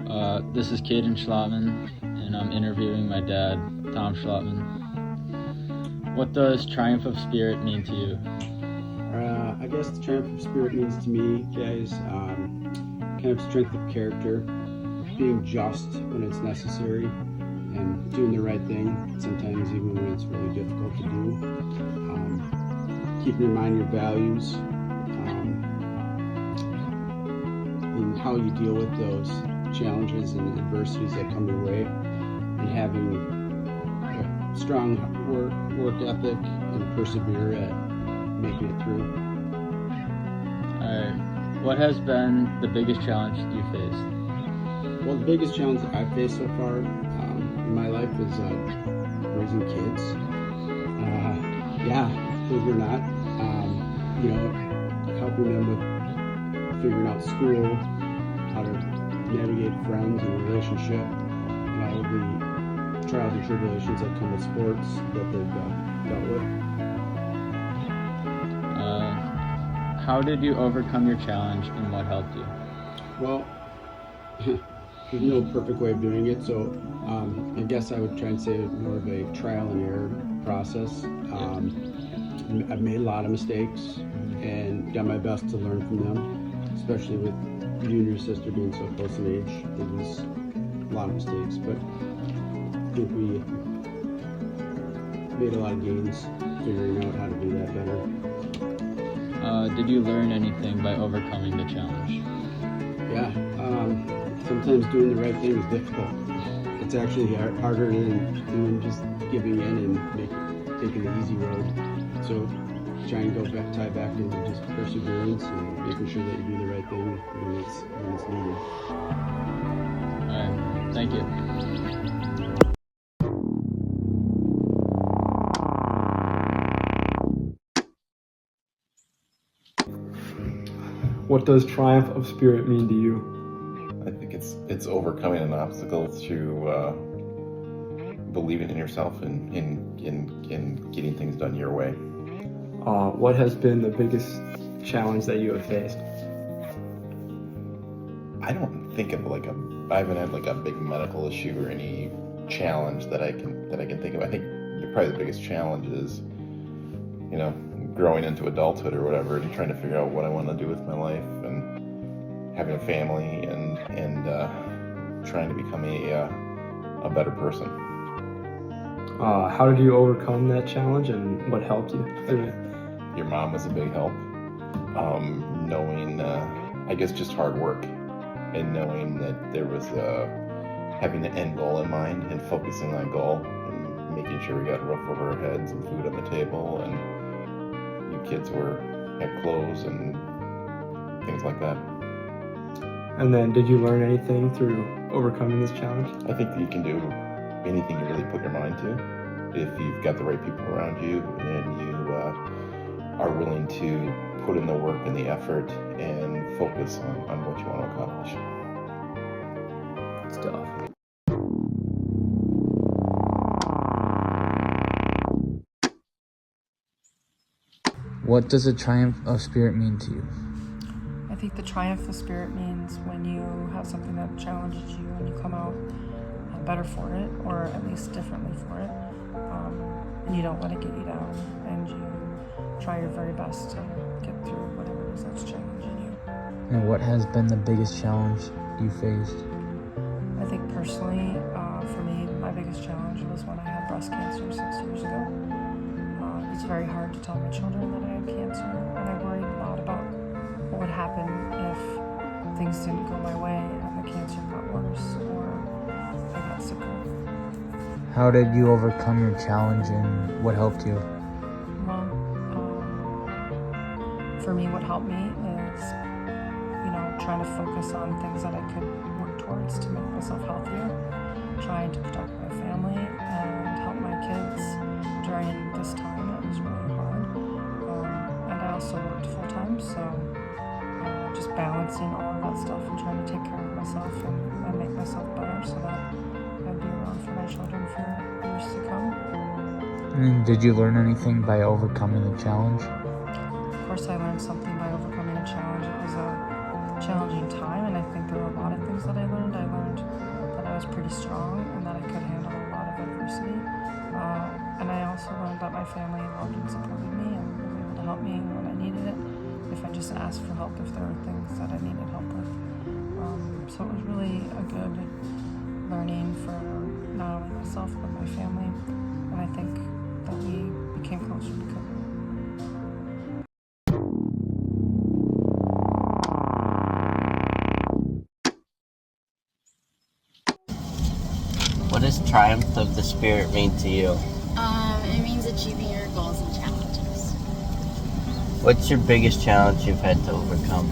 This is Caden Schlotman, and I'm interviewing my dad, Tom Schlotman. What does triumph of spirit mean to you? I guess the triumph of spirit means to me, guys, kind of strength of character, being just when it's necessary, and doing the right thing, sometimes even when it's really difficult to do. Keeping in mind your values, and how you deal with those challenges and adversities that come your way, and having a strong work ethic and persevere at making it through. What has been the biggest challenge you faced? Well, the biggest challenge that I've faced so far in my life is raising kids. Believe it or not, helping them with figuring out school, how to navigate friends and relationship, and all of the trials and tribulations that come with sports that they've dealt with. How did you overcome your challenge, and what helped you? Well, there's no perfect way of doing it, so I guess I would try and say more of a trial and error process. I've made a lot of mistakes and done my best to learn from them, especially with you and your sister being so close in age. It was a lot of mistakes, but I think we made a lot of gains figuring out how to do that better. Did you learn anything by overcoming the challenge? Yeah, sometimes doing the right thing is difficult. It's actually harder than just giving in and taking the easy road. So try and tie back into just perseverance and making sure that you do the right thing when it's needed. All right, thank you. What does triumph of spirit mean to you? I think it's overcoming an obstacle to believing in yourself and in getting things done your way. What has been the biggest challenge that you have faced? I don't think of I haven't had a big medical issue or any challenge that I can think of. I think probably the biggest challenge is, growing into adulthood or whatever, and trying to figure out what I want to do with my life, and having a family, and trying to become a better person. How did you overcome that challenge, and what helped you through it? Your mom was a big help. Knowing, I guess, just hard work, and knowing that there was having the end goal in mind and focusing on that goal, and making sure we got a roof over our heads and food on the table, and kids had clothes and things like that. And then, did you learn anything through overcoming this challenge? I think that you can do anything you really put your mind to if you've got the right people around you and you are willing to put in the work and the effort and focus on what you want to accomplish. It's tough. What does a triumph of spirit mean to you? I think the triumph of spirit means when you have something that challenges you and you come out better for it, or at least differently for it, and you don't let it get you down, and you try your very best to get through whatever it is that's challenging you. And what has been the biggest challenge you faced? I think personally, for me, my biggest challenge was when I had breast cancer 6 years ago. It's very hard to tell my children that I had cancer, and I worried a lot about what would happen if things didn't go my way and the cancer got worse or I got sicker. How did you overcome your challenge, and what helped you? Well, for me, what helped me is, trying to focus on things that I could work towards to make myself healthier, trying to protect my family and help my kids during this time. It was really hard, and I also worked full-time, so just balancing all of that stuff and trying to take care of myself and make myself better so that I'd be around for my children for years to come. And did you learn anything by overcoming the challenge? Of course, I learned something by overcoming a challenge. It was a challenging time, and I think there were a lot of things that I learned. I learned pretty strong and that I could handle a lot of adversity. And I also learned that my family loved and supported me and was able to help me when I needed it, if I just asked for help, if there were things that I needed help with. So it was really a good learning for not only myself but my family, and I think that we became closer because of it. What does triumph of the spirit mean to you? It means achieving your goals and challenges. What's your biggest challenge you've had to overcome?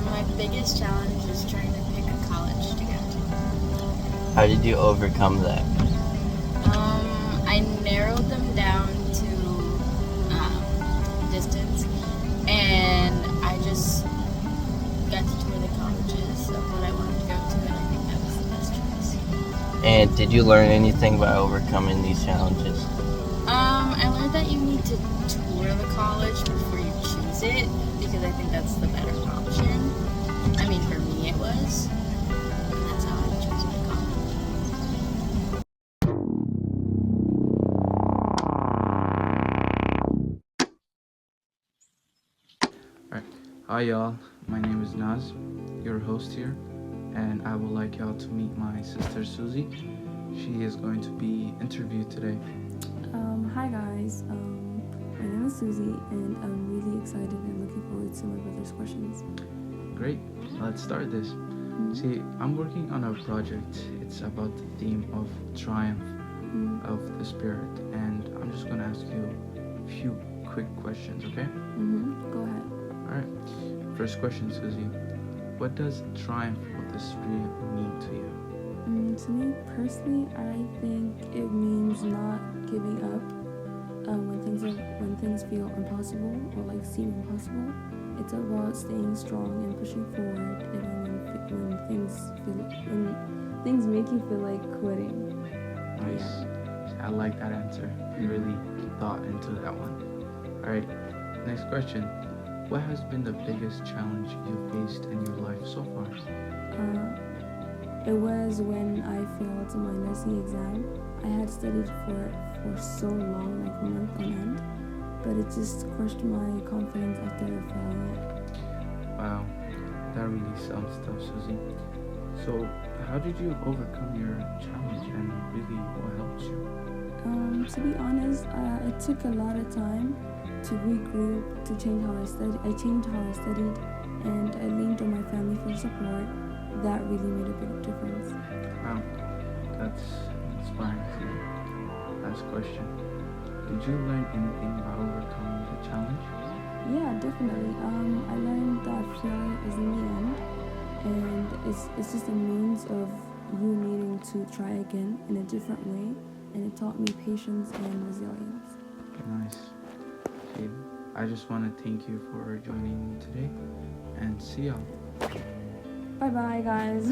My biggest challenge is trying to pick a college to go to. How did you overcome that? I narrowed them down to distance, and I just got to tour the colleges of what I wanted to go to, and I think that was the best choice. And did you learn anything by overcoming these challenges? I learned that you need to tour the college before you choose it, because I think that's the better option. I mean, for me it was. And that's how I chose my college. Hi y'all, my name is Naz, your host here, and I would like y'all to meet my sister Susie. She is going to be interviewed today. Hi guys, my name is Susie and I'm really excited and looking forward to my brother's questions. Great, let's start this. See, I'm working on a project. It's about the theme of triumph of the spirit, and I'm just going to ask you a few quick questions, okay? Go ahead. Alright, first question, Susie. What does triumph of the spirit mean to you? To me personally, I think it means not giving up when things feel impossible or like seem impossible. It's about staying strong and pushing forward, even when things make you feel like quitting. Nice. I like that answer. You really thought into that one. Alright, next question. What has been the biggest challenge you've faced in your life so far? It was when I failed my nursing exam. I had studied for so long, like a month on end, but it just crushed my confidence after failing it. Wow, that really sounds tough, Susie. So, how did you overcome your challenge, and really what helped you? To be honest, it took a lot of time to regroup, to change how I studied. I changed how I studied, and I leaned on my family for support. That really made a big difference. Wow, that's inspiring to me. Last question. Did you learn anything about overcoming the challenge? Yeah, definitely. I learned that failure isn't the end, and it's just a means of you needing to try again in a different way, and it taught me patience and resilience. Nice. Okay, I just want to thank you for joining me today, and see y'all. Bye bye, guys.